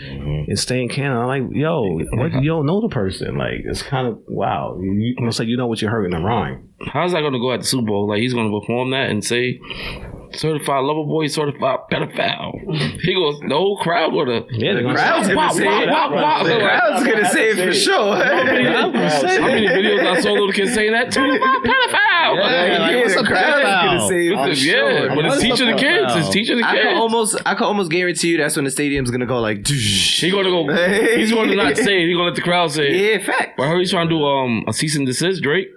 stay in Canada. I'm like, yo, what, you don't know the person. Like, it's kind of wow. It's like, you know what you're hurting the rhyme. How's that going to go at the Super Bowl? Like, he's going to perform that and say, certified lover boy, certified pedophile. He goes, the whole crowd going to... Yeah, the crowd's gonna say it. The crowd's gonna say it for sure. How many videos I saw little kids saying that? Certified pedophile. The crowd's gonna say it for sure. But it's teaching the kids. It's teaching the I kids. can almost guarantee you that's when the stadium's gonna go like. He's going to go... He's going to not say it. He's going to let the crowd say it. Yeah, fact. But I heard he's trying to do a cease and desist, Drake.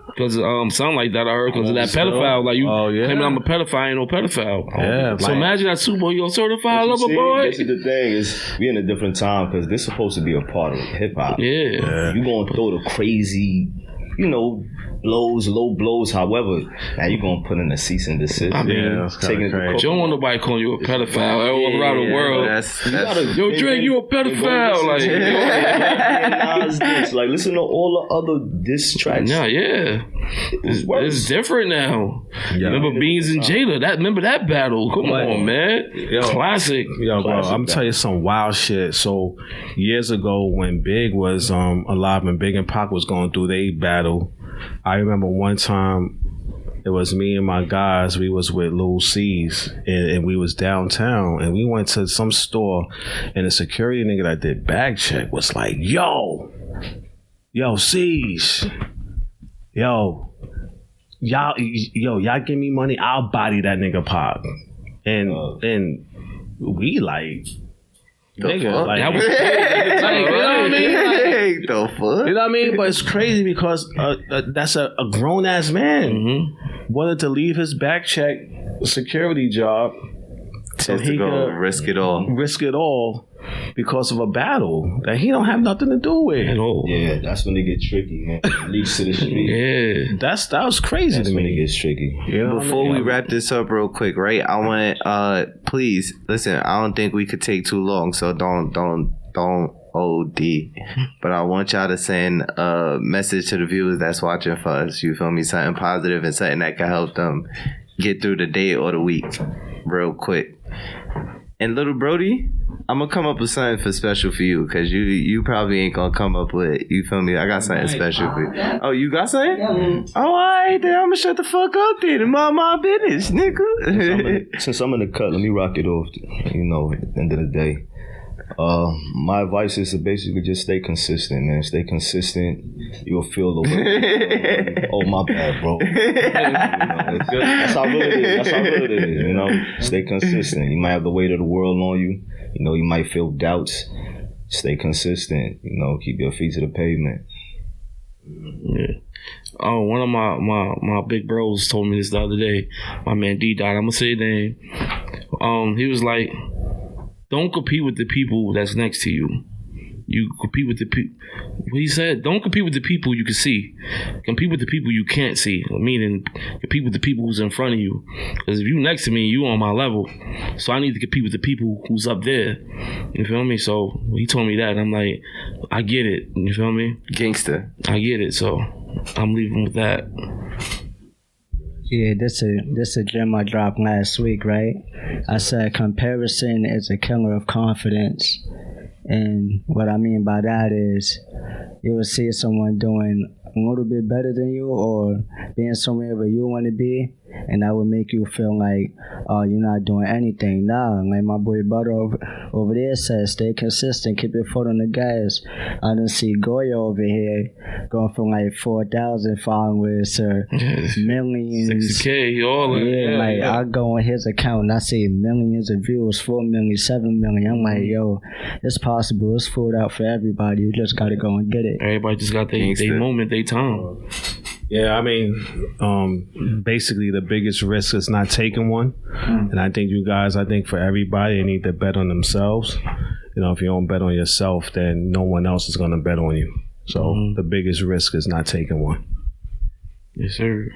Because something like that I heard, because of that pedophile. Like, you claiming I'm a pedophile, I ain't no pedophile. Yeah, so imagine that Super Bowl, you're certified lover boy. This is the thing, is we're in a different time, because this is supposed to be a part of hip hop. Yeah. You gonna throw the crazy, you know, blows, low blows, however, now you're gonna put in a cease and desist. I mean, that's taking it to crazy. You don't want nobody calling you a pedophile all around the world. Yo, Drake, you a pedophile. Like, listen to all the other diss tracks. Yeah. It's different now. Yeah. Remember Beans and Jada? Remember that battle? Come on, man. Classic. Yo, bro, Classic I'm telling you some wild shit. So years ago when Big was alive and Big and Pac was going through their battle, I remember one time it was me and my guys, we was with Lil C's and we was downtown and we went to some store and the security nigga that did bag check was like, yo C's, y'all give me money, I'll body that nigga Pac. And we like, nigga, fuck? like, That was like, you know what I mean? Like, the fuck? you know what I mean? But it's crazy because that's a grown ass man wanted to leave his back check security job so Just to he go could risk it all. risk it all because of a battle that he don't have nothing to do with. at all. Yeah, that's when it get tricky, man. Leaks to the street. Yeah. That was crazy That's to when it me. gets tricky. You know what I Before mean? we wrap this up real quick, right? I want please listen, I don't think we could take too long, so don't OD. But I want y'all to send a message to the viewers that's watching for us. You feel me? Something positive and something that can help them get through the day or the week real quick. And little Brody, I'm gonna come up with something special for you because you probably ain't gonna come up with, you feel me? I got something special for you. Oh, you got something? Oh, all right, then I'm gonna shut the fuck up then and mind my business, nigga. Since I'm in the cut, let me rock it off. You know, at the end of the day, my advice is to basically just stay consistent, man. Stay consistent. You'll feel the way. Oh, my bad, bro. You know, that's how real it is. That's how real it is. You know, stay consistent. You might have the weight of the world on you. You know, you might feel doubts. Stay consistent. You know, keep your feet to the pavement. Yeah. Oh, one of my big bros told me this the other day. My man D Dot, I'm gonna say his name. He was like, don't compete with the people that's next to you. You compete with the people. What he said, don't compete with the people you can see. Compete with the people you can't see. Meaning, compete with the people who's in front of you. Because if you next to me, you on my level. So I need to compete with the people who's up there. You feel me? So he told me that, and I'm like, I get it. You feel me? Gangster. I get it. So I'm leaving with that. Yeah, this a gem I dropped last week, right? I said comparison is a killer of confidence. And what I mean by that is you will see someone doing a little bit better than you or being somewhere where you want to be, and that would make you feel like, oh, you're not doing anything. Nah, like my boy Butter over there says, stay consistent, keep your foot on the gas. I didn't see Goya over here going from like 4,000 followers to millions. 60K, all that. Yeah, like I go on his account and I see millions of views, 4 million, 7 million. I'm like, yo, it's possible. It's food out for everybody. You just gotta go and get it. Everybody just got their moment, their time. Yeah, I mean, basically the biggest risk is not taking one. And I think for everybody, they need to bet on themselves. You know, if you don't bet on yourself, then no one else is going to bet on you. So the biggest risk is not taking one. Yes, sir.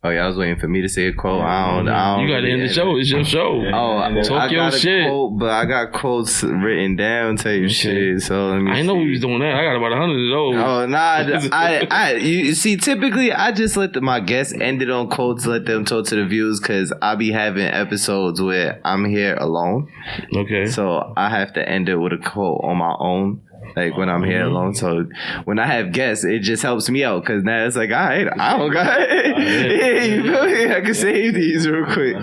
Oh, yeah, I was waiting for me to say a quote. I don't You got to end the show. It's your show. Oh, Talk I your got a shit. quote, but I got quotes written down type shit. So let me I didn't know see. we was doing that. I got about 100 of those. Oh nah, you see, typically I just let my guests end it on quotes, let them talk to the views, because I be having episodes where I'm here alone, Okay. so I have to end it with a quote on my own. Like when I'm here alone, so when I have guests, it just helps me out because now it's like, all right, I don't got it. You feel me? I can save these real quick.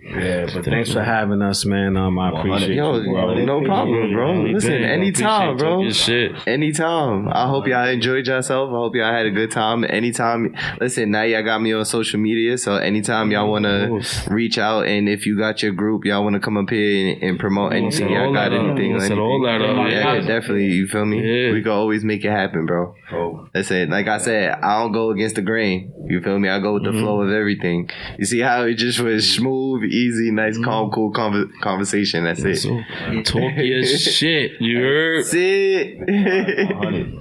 Yeah, but thanks for having us, man. I appreciate Yo, you, bro. no problem, bro. Listen, anytime, bro. Your shit. Anytime. I hope y'all enjoyed yourself. I hope y'all had a good time. Anytime. Listen, now y'all got me on social media, so anytime y'all want to reach out, and if you got your group, y'all want to come up here and promote anything, y'all got anything. Set all that up. Yeah, definitely. You feel me? Yeah. We can always make it happen, bro. Listen, like I said, I don't go against the grain. You feel me? I go with the flow of everything. You see how it just was smooth, easy, nice, calm, cool conversation. That's it. So, talk your shit. You heard? That's it.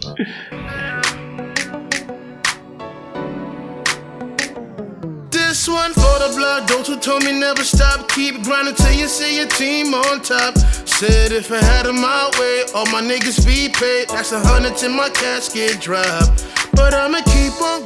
This one for the blood, those who told me never stop. Keep grinding till you see your team on top. Said if I had it my way, all my niggas be paid. That's 100 till my casket drop. But I'ma keep on